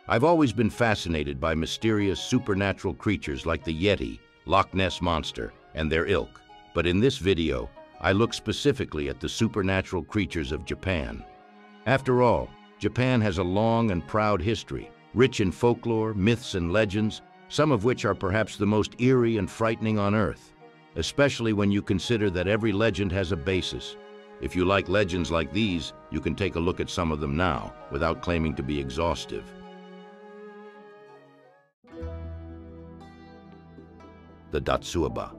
I've always been fascinated by mysterious supernatural creatures like the Yeti, Loch Ness Monster, and their ilk. But in this video, I look specifically at the supernatural creatures of Japan. After all, Japan has a long and proud history, rich in folklore, myths, and legends, some of which are perhaps the most eerie and frightening on Earth, especially when you consider that every legend has a basis. If you like legends like these, you can take a look at some of them now, without claiming to be exhaustive. The Datsueba.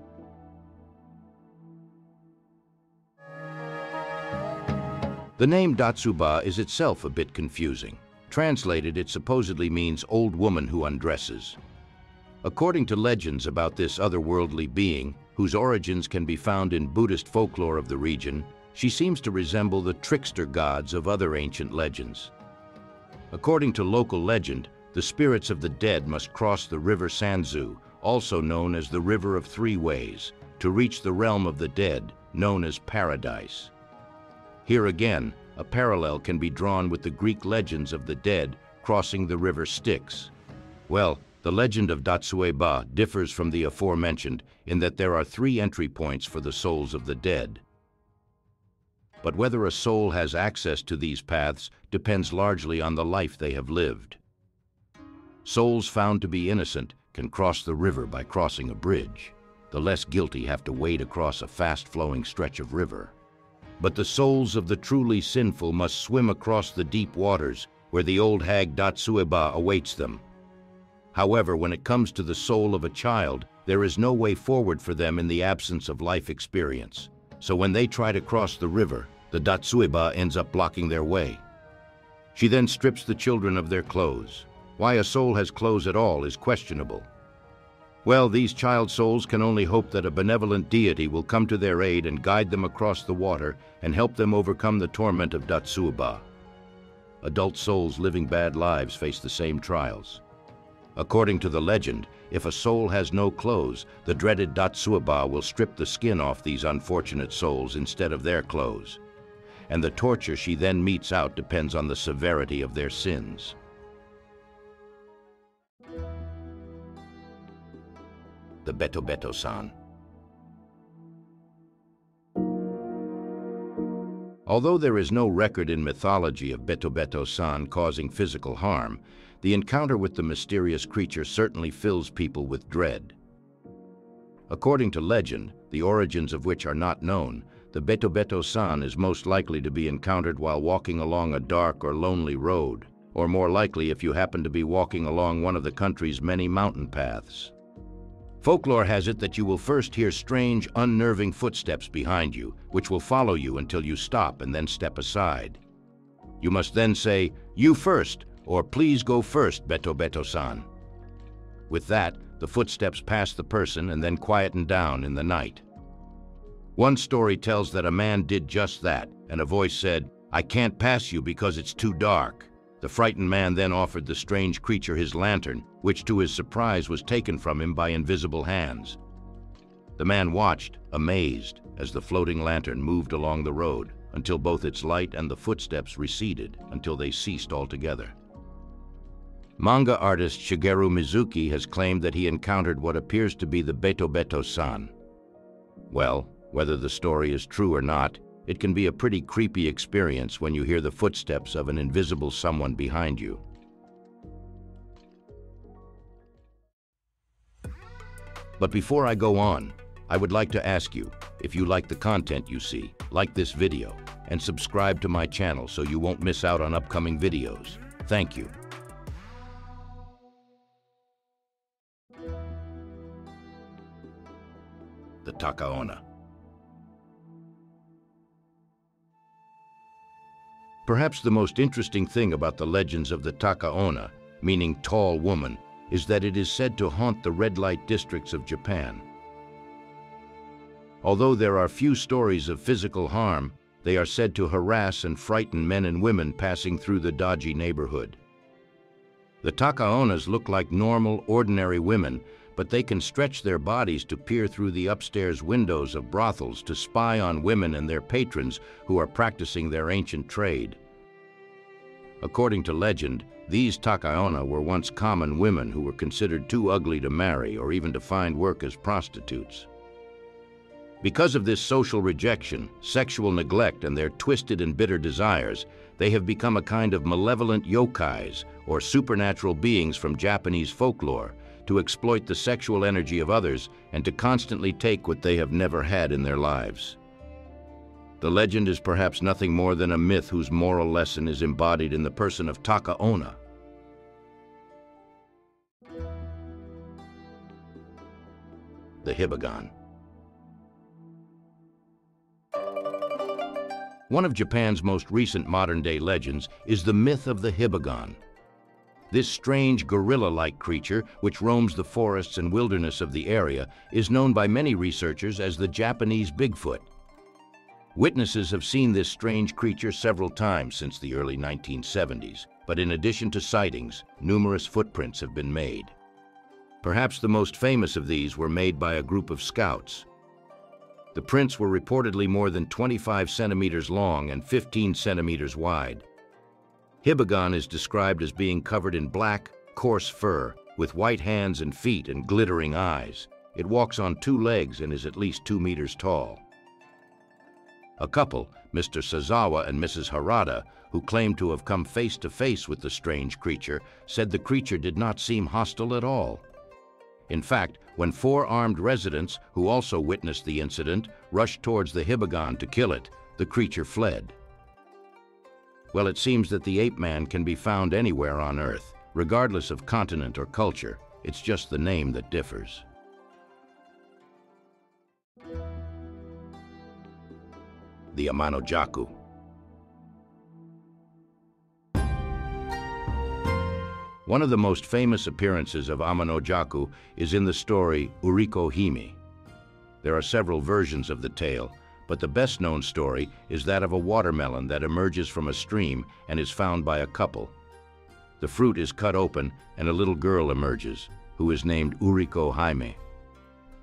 The name Datsueba is itself a bit confusing. Translated, it supposedly means old woman who undresses. According to legends about this otherworldly being, whose origins can be found in Buddhist folklore of the region, she seems to resemble the trickster gods of other ancient legends. According to local legend, the spirits of the dead must cross the river Sanzu, also known as the River of Three Ways, to reach the realm of the dead, known as paradise. Here again, a parallel can be drawn with the Greek legends of the dead crossing the river Styx. Well, the legend of Datsueba differs from the aforementioned in that there are 3 entry points for the souls of the dead. But whether a soul has access to these paths depends largely on the life they have lived. Souls found to be innocent can cross the river by crossing a bridge. The less guilty have to wade across a fast-flowing stretch of river. But the souls of the truly sinful must swim across the deep waters where the old hag Datsueba awaits them. However, when it comes to the soul of a child, there is no way forward for them in the absence of life experience. So when they try to cross the river, the Datsueba ends up blocking their way. She then strips the children of their clothes. Why a soul has clothes at all is questionable. Well, these child souls can only hope that a benevolent deity will come to their aid and guide them across the water and help them overcome the torment of Datsueba. Adult souls living bad lives face the same trials. According to the legend, if a soul has no clothes, the dreaded Datsueba will strip the skin off these unfortunate souls instead of their clothes. And the torture she then metes out depends on the severity of their sins. The Beto-Beto-san. Although there is no record in mythology of Beto-Beto-san causing physical harm, the encounter with the mysterious creature certainly fills people with dread. According to legend, the origins of which are not known, the Beto-Beto-san is most likely to be encountered while walking along a dark or lonely road, or more likely if you happen to be walking along one of the country's many mountain paths. Folklore has it that you will first hear strange, unnerving footsteps behind you, which will follow you until you stop and then step aside. You must then say, "You first," or "Please go first, Beto-Beto-san." With that, the footsteps pass the person and then quieten down in the night. One story tells that a man did just that, and a voice said, "I can't pass you because it's too dark." The frightened man then offered the strange creature his lantern, which to his surprise was taken from him by invisible hands. The man watched, amazed, as the floating lantern moved along the road, until both its light and the footsteps receded until they ceased altogether. Manga artist Shigeru Mizuki has claimed that he encountered what appears to be the Beto-Beto-san. Well, whether the story is true or not, it can be a pretty creepy experience when you hear the footsteps of an invisible someone behind you. But before I go on, I would like to ask you, if you like the content you see, like this video, and subscribe to my channel so you won't miss out on upcoming videos. Thank you. The Takaona. Perhaps the most interesting thing about the legends of the Takaona, meaning tall woman, is that it is said to haunt the red light districts of Japan. Although there are few stories of physical harm, they are said to harass and frighten men and women passing through the dodgy neighborhood. The Takaonas look like normal, ordinary women, but they can stretch their bodies to peer through the upstairs windows of brothels to spy on women and their patrons who are practicing their ancient trade. According to legend, These Takaona were once common women who were considered too ugly to marry or even to find work as prostitutes. Because of this social rejection, sexual neglect, and their twisted and bitter desires, they have become a kind of malevolent yokais, or supernatural beings from Japanese folklore, to exploit the sexual energy of others and to constantly take what they have never had in their lives. The legend is perhaps nothing more than a myth whose moral lesson is embodied in the person of Takaona. The Hibagon. One of Japan's most recent modern-day legends is the myth of the Hibagon. This strange gorilla-like creature, which roams the forests and wilderness of the area, is known by many researchers as the Japanese Bigfoot. Witnesses have seen this strange creature several times since the early 1970s, but in addition to sightings, numerous footprints have been made. Perhaps the most famous of these were made by a group of scouts. The prints were reportedly more than 25 centimeters long and 15 centimeters wide. Hibagon is described as being covered in black, coarse fur, with white hands and feet and glittering eyes. It walks on 2 legs and is at least 2 meters tall. A couple, Mr. Sazawa and Mrs. Harada, who claimed to have come face to face with the strange creature, said the creature did not seem hostile at all. In fact, when 4 armed residents, who also witnessed the incident, rushed towards the Hibagon to kill it, the creature fled. Well, it seems that the ape man can be found anywhere on Earth, regardless of continent or culture. It's just the name that differs. The Amano-jaku. One of the most famous appearances of Amano-jaku is in the story Uriko Hime. There are several versions of the tale, but the best-known story is that of a watermelon that emerges from a stream and is found by a couple. The fruit is cut open and a little girl emerges, who is named Uriko Hime.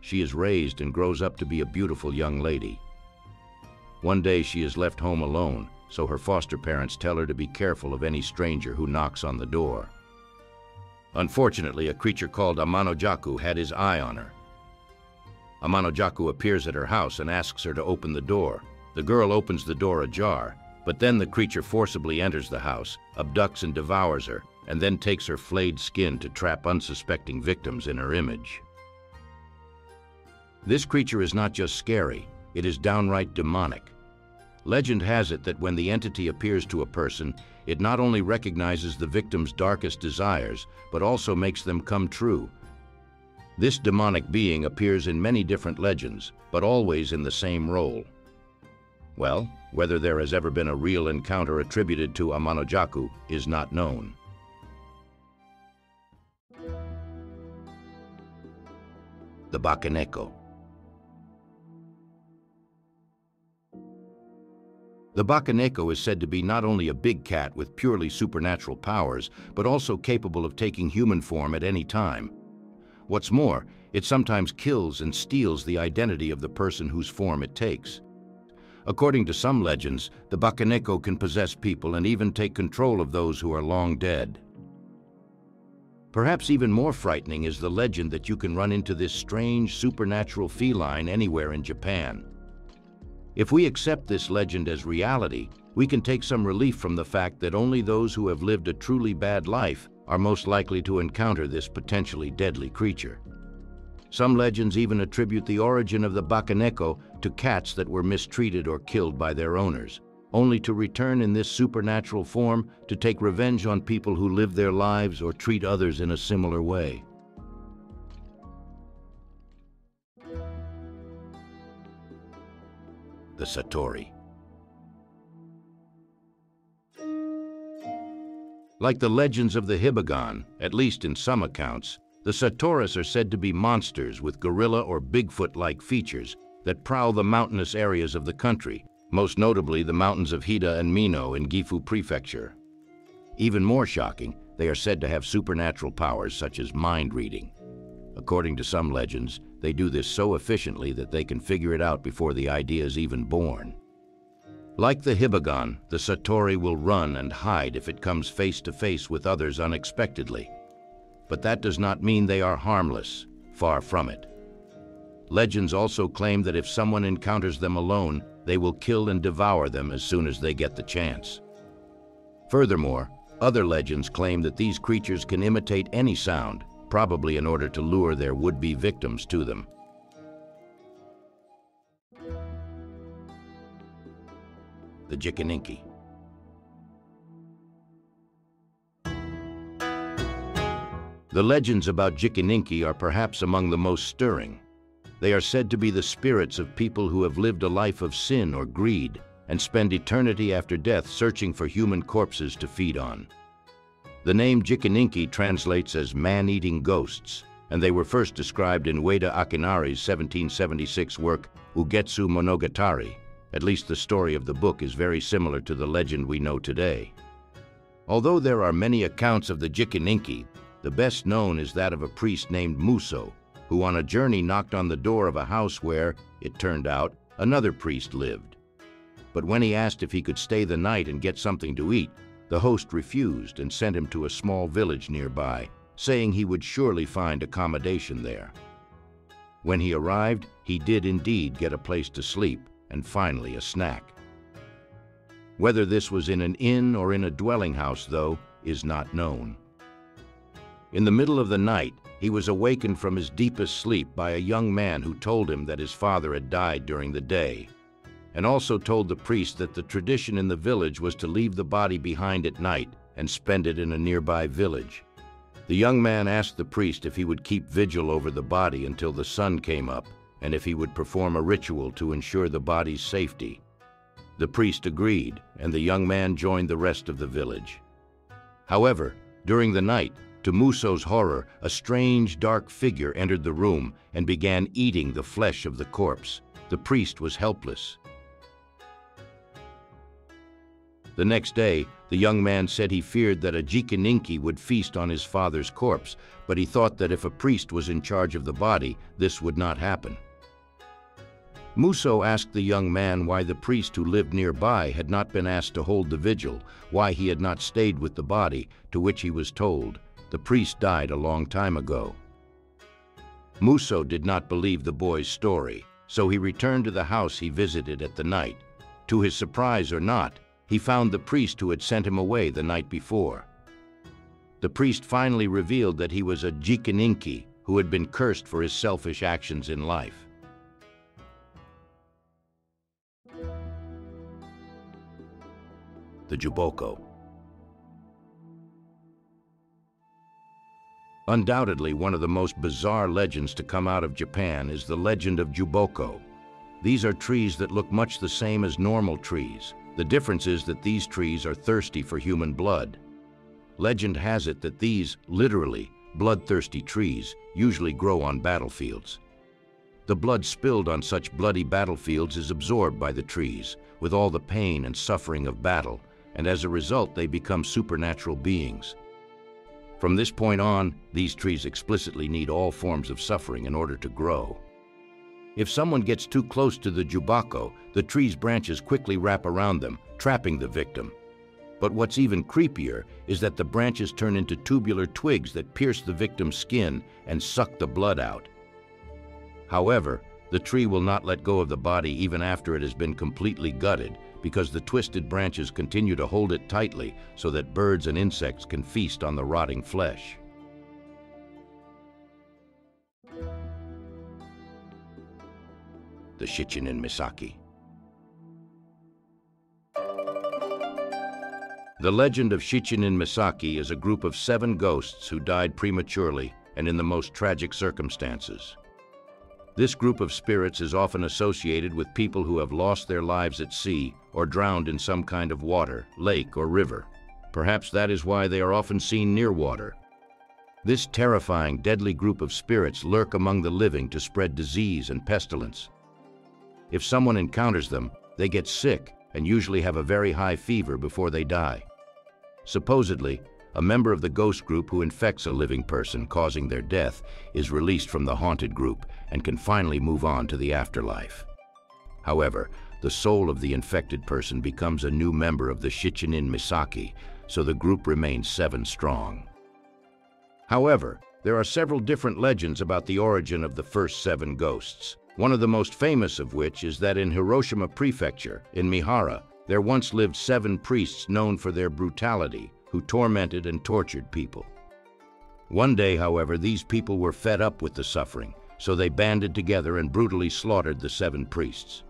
She is raised and grows up to be a beautiful young lady. One day she is left home alone, so her foster parents tell her to be careful of any stranger who knocks on the door. Unfortunately, a creature called Amano-jaku had his eye on her. Amano-jaku appears at her house and asks her to open the door. The girl opens the door ajar, but then the creature forcibly enters the house, abducts and devours her, and then takes her flayed skin to trap unsuspecting victims in her image. This creature is not just scary, it is downright demonic. Legend has it that when the entity appears to a person, it not only recognizes the victim's darkest desires, but also makes them come true. This demonic being appears in many different legends, but always in the same role. Well, whether there has ever been a real encounter attributed to Amano-jaku is not known. The Bakaneko. The Bakaneko is said to be not only a big cat with purely supernatural powers, but also capable of taking human form at any time. What's more, it sometimes kills and steals the identity of the person whose form it takes. According to some legends, the Bakaneko can possess people and even take control of those who are long dead. Perhaps even more frightening is the legend that you can run into this strange supernatural feline anywhere in Japan. If we accept this legend as reality, we can take some relief from the fact that only those who have lived a truly bad life are most likely to encounter this potentially deadly creature. Some legends even attribute the origin of the Bakaneko to cats that were mistreated or killed by their owners, only to return in this supernatural form to take revenge on people who live their lives or treat others in a similar way. The Satori. Like the legends of the Hibagon, at least in some accounts, the Satoris are said to be monsters with gorilla or Bigfoot-like features that prowl the mountainous areas of the country, most notably the mountains of Hida and Mino in Gifu Prefecture. Even more shocking, they are said to have supernatural powers such as mind reading. According to some legends, they do this so efficiently that they can figure it out before the idea is even born. Like the Hibagon, the Satori will run and hide if it comes face to face with others unexpectedly. But that does not mean they are harmless, far from it. Legends also claim that if someone encounters them alone, they will kill and devour them as soon as they get the chance. Furthermore, other legends claim that these creatures can imitate any sound, probably in order to lure their would-be victims to them. The Jikininki. The legends about Jikininki are perhaps among the most stirring. They are said to be the spirits of people who have lived a life of sin or greed and spend eternity after death searching for human corpses to feed on. The name Jikininki translates as man-eating ghosts, and they were first described in Ueda Akinari's 1776 work Ugetsu Monogatari. At least the story of the book is very similar to the legend we know today. Although there are many accounts of the Jikininki, the best known is that of a priest named Muso, who on a journey knocked on the door of a house where, it turned out, another priest lived. But when he asked if he could stay the night and get something to eat, the host refused and sent him to a small village nearby, saying he would surely find accommodation there. When he arrived, he did indeed get a place to sleep and finally a snack. Whether this was in an inn or in a dwelling house, though, is not known. In the middle of the night, he was awakened from his deepest sleep by a young man who told him that his father had died during the day, and also told the priest that the tradition in the village was to leave the body behind at night and spend it in a nearby village. The young man asked the priest if he would keep vigil over the body until the sun came up, and if he would perform a ritual to ensure the body's safety. The priest agreed, and the young man joined the rest of the village. However, during the night, to Muso's horror, a strange, dark figure entered the room and began eating the flesh of the corpse. The priest was helpless. The next day, the young man said he feared that a Jikininki would feast on his father's corpse, but he thought that if a priest was in charge of the body, this would not happen. Muso asked the young man why the priest who lived nearby had not been asked to hold the vigil, why he had not stayed with the body, to which he was told, "The priest died a long time ago." Muso did not believe the boy's story, so he returned to the house he visited at the night. To his surprise or not, he found the priest who had sent him away the night before. The priest finally revealed that he was a Jikininki who had been cursed for his selfish actions in life. The Juboko. Undoubtedly, one of the most bizarre legends to come out of Japan is the legend of Juboko. These are trees that look much the same as normal trees. The difference is that these trees are thirsty for human blood. Legend has it that these, literally, bloodthirsty trees usually grow on battlefields. The blood spilled on such bloody battlefields is absorbed by the trees, with all the pain and suffering of battle, and as a result they become supernatural beings. From this point on, these trees explicitly need all forms of suffering in order to grow. If someone gets too close to the Juboko, the tree's branches quickly wrap around them, trapping the victim. But what's even creepier is that the branches turn into tubular twigs that pierce the victim's skin and suck the blood out. However, the tree will not let go of the body even after it has been completely gutted, because the twisted branches continue to hold it tightly so that birds and insects can feast on the rotting flesh. The Shichinin Misaki. The legend of Shichinin Misaki is a group of 7 ghosts who died prematurely and in the most tragic circumstances. This group of spirits is often associated with people who have lost their lives at sea or drowned in some kind of water, lake, or river. Perhaps that is why they are often seen near water. This terrifying, deadly group of spirits lurk among the living to spread disease and pestilence. If someone encounters them, they get sick and usually have a very high fever before they die. Supposedly, a member of the ghost group who infects a living person, causing their death, is released from the haunted group and can finally move on to the afterlife. However, the soul of the infected person becomes a new member of the Shichinin Misaki, so the group remains 7 strong. However, there are several different legends about the origin of the first 7 ghosts. One of the most famous of which is that in Hiroshima Prefecture, in Mihara, there once lived 7 priests known for their brutality, who tormented and tortured people. One day, however, these people were fed up with the suffering, so they banded together and brutally slaughtered the 7 priests.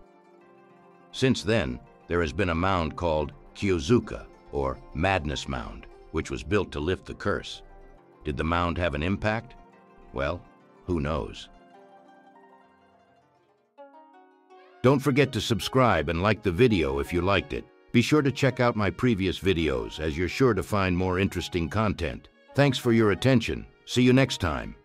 Since then, there has been a mound called Kyozuka, or Madness Mound, which was built to lift the curse. Did the mound have an impact? Well, who knows? Don't forget to subscribe and like the video if you liked it. Be sure to check out my previous videos, as you're sure to find more interesting content. Thanks for your attention. See you next time.